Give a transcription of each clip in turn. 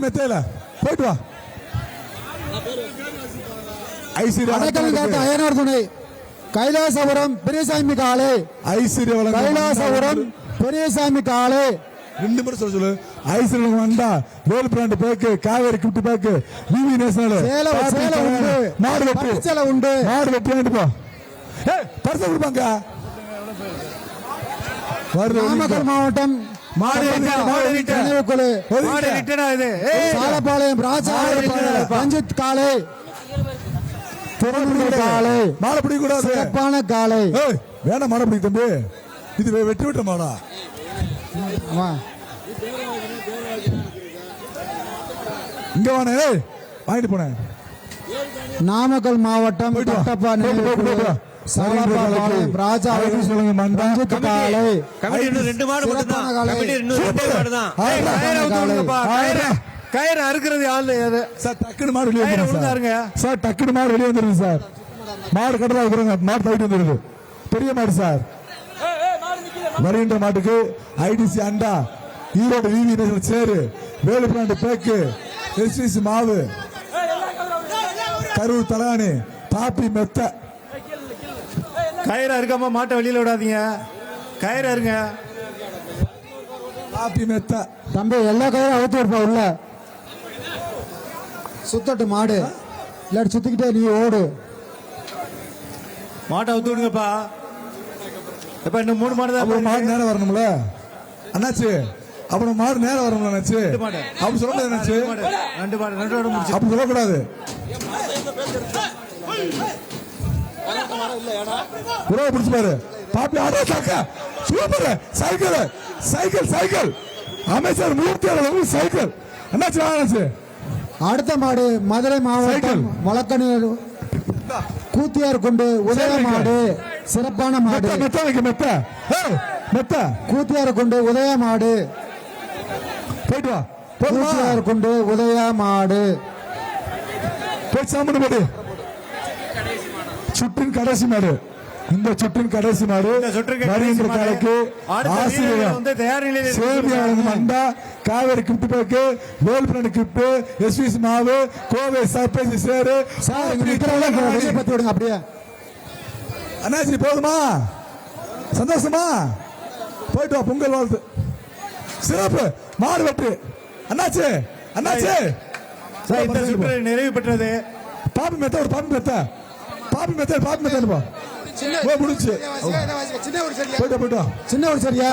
மெத்தையில போயிட்டு வா. அயனார் துணை கைலாசபுரம் பெரியசாமி காலை. ஐஸ்வர்யா கைலாசபுரம் பெரியசாமி காலை. 2 முறை சொல்லு. ஐஸ்வர்யா வந்தா Vel brand pack, Kaveri gift pack, VV national Salem உண்டு, மாடு வெட்டு சேலம் உண்டு, மாடு வெட்டி வாங்கிட்டு போ. பரிசு கொடுப்பாங்க. நாமக்கல் மாவட்டம் சாலப்பாளையம் ரஞ்சித் காலை. காலை மாலை பிடிக்க கூடாது. சிறப்பான காலை. வேணாம் மாலை பிடிக்க தம்பி. இது வெட்டி விட்ட மாடா. இங்க வானே வாங்கிட்டு போனேன். நாமக்கல் மாவட்டம் சாலப்பாளையம் ராஜா ரஞ்சித் காலை. கயிறு அறுக்கிறது ஆளு சார். டக்குனு மாடு வெளியே வந்துருங்க சார். டக்குனு மாடு வெளியே வந்துருங்க சார். மாடு கட்டதா இருக்கிறாங்க. மாடு தவிட்டு வந்துருது. பெரிய மாடு சார். வருகின்ற மாட்டுக்கு ஐடிசி அண்டா, ஈரோடு விவி நேஷனல் சேரு, வேலு பிராண்ட் பேக்கு, எஸ்டிசி மாவு, கரூர் தலானி, பாப்பி மெத்த. கயிறு அறுக்காம மாட்டை வெளியில விடாதீங்க. கயிறு அறுங்க. பாப்பி மெத்த. தம்பி எல்லா கயிறும் அவுத்து இருப்பா உள்ள. சுத்தட்டு மாடு இல்லாட்டி சுத்திக்கிட்டே நீ ஓடு. மாட்டை அவுத்து விடுங்கப்பா. இப்ப இன்னும் 3 மாடு தான். மாடு நேரம் வரணும்ல அண்ணாச்சு. அப்புறம் மாடு நேரம் வரணும்ல அண்ணாச்சு. அப்படி சொல்ல அண்ணாச்சு. 2 மாடு முடிச்சு. அப்படி சொல்லக்கூடாது. உறவை பிடிச்சு பாரு. பாப்பி ஆடா தாக்க. சூப்பர். Cycle cycle cycle. அமைச்சர் மூர்த்தி சைக்கிள். அண்ணாச்சு அண்ணாச்சு. அடுத்த மாடு மதுரை மாவட்டம் வழக்கணியர் கூத்தியார் கொண்டு உதய மாடு. சிறப்பான மாடு. கூத்தியார் கொண்டு உதய மாடு. போயிட்டு வா. கூத்தியார் கொண்டு உதய மாடு. போய் சாப்பிடு மாடு. சுற்றின் கடைசி மாடு. இந்த சுற்றின் கடைசி மாடு வருகின்ற காலைக்கு மண்டா, காவேரி கிஃப்ட் பேக்கு, வேல் பிராண்ட் கிஃப்ட், எஸ்விசி மாவு, கோவை சர்ப்ரைஸ் சேரு. பத்தி விடுங்க அப்படியே. அண்ணாச்சி போதுமா? சந்தோஷமா? போயிட்டு வா. பொங்கல் வாழ்த்து. சிறப்பு. மாடு வெட்டு. அண்ணாச்சி அண்ணாச்சி. இந்த சுற்று நிறைவு பெற்றது. பாப்பி மெத்த ஒரு பாப்பி மெத்த. பாப்பி மெத்த பாப்பி மெத்த முடிச்சு. சின்ன ஒரு சரியா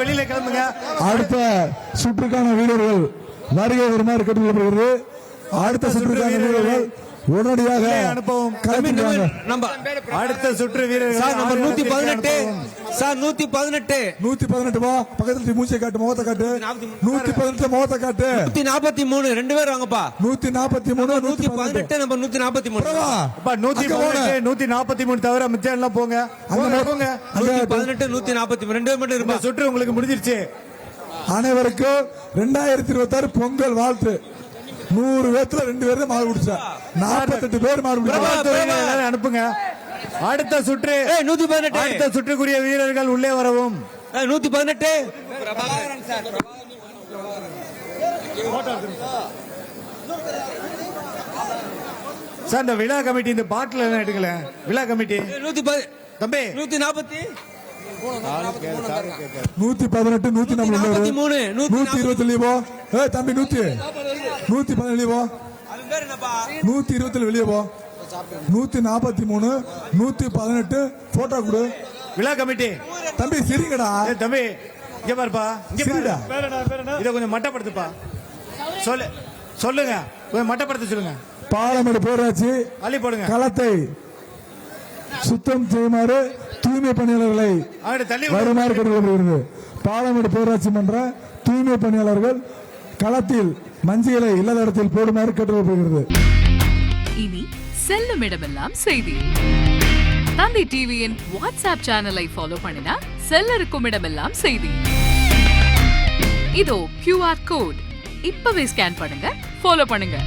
வெளியில கிளம்புங்க. அடுத்த சுற்றுக்கான வீரர்கள் வருகை வருமாறு கேட்டுக்கொள்ளப்படுகிறது. அடுத்த சுற்றுக்கான வீரர்கள் உடனடியாக அனுப்பவும். அடுத்த சுற்று வீரர்கள் நம்பர் 118 சார். 118 வா. பக்கத்துல மூச்சை காட்டு, முகத்தை காட்டு. 118 முகத்தை காட்டு. 143 2 பேர் வாங்கப்பா. 143 118 நம்பர் 143. 143 தவிர மிச்சம் எல்லாம் போங்க. போங்க. 118 143 2 பேர் மட்டும் இருப்பா. சுற்று உங்களுக்கு முடிஞ்சிருச்சு. அனைவருக்கும் 2026 பொங்கல் வாழ்த்து. 100 பேர்த்துல 2 பேர் மாடு குடிச்சா. 48 பேர் மாடு குடிச்சா. அனுப்புங்க. அடுத்த சுற்று 118. அடுத்த சுற்றுக்குரிய வீரர்கள் உள்ளே வரவும். 118 சார். இந்த விழா கமிட்டி இந்த பாட்டில் எல்லாம் எடுக்கல. விழா கமிட்டி தம்பி 140 118 123 போ. தம்பி 117 போ. 120 வெளியே போ. 143 118 போட்டோ கொடு. விழா கமிட்டி தம்பி சிரிங்கடா. தம்பி இங்க பாருப்பா. சிரிடா. இத கொஞ்சம் மட்டப்படுத்துப்பா. சொல்லுங்க. கொஞ்சம் மட்டப்படுத்த சொல்லுங்க. பாலமேடு பேராட்சி அள்ளி போடுங்க. களத்தை சுத்தம் செய்யுமாறு தூய்மை பணியாளர்களை வருமாறு கேட்டுக்கொள்ளப்படுகிறது. பாலமேடு பேராட்சி மன்ற தூய்மை பணியாளர்கள் களத்தில் மஞ்சளை இல்லாத இடத்தில் போடுமாறு கேட்டுக்கொள்ளப்படுகிறது. இனி செல்லும் இடமெல்லாம் செய்தி. தந்தி டிவியின் வாட்ஸ்அப் சேனலை ஃபாலோ பண்ணினா செல்லருக்கும் இடமெல்லாம் செய்தி. இதோ QR கோட் இப்பவே ஸ்கேன் பண்ணுங்க, ஃபாலோ பண்ணுங்க.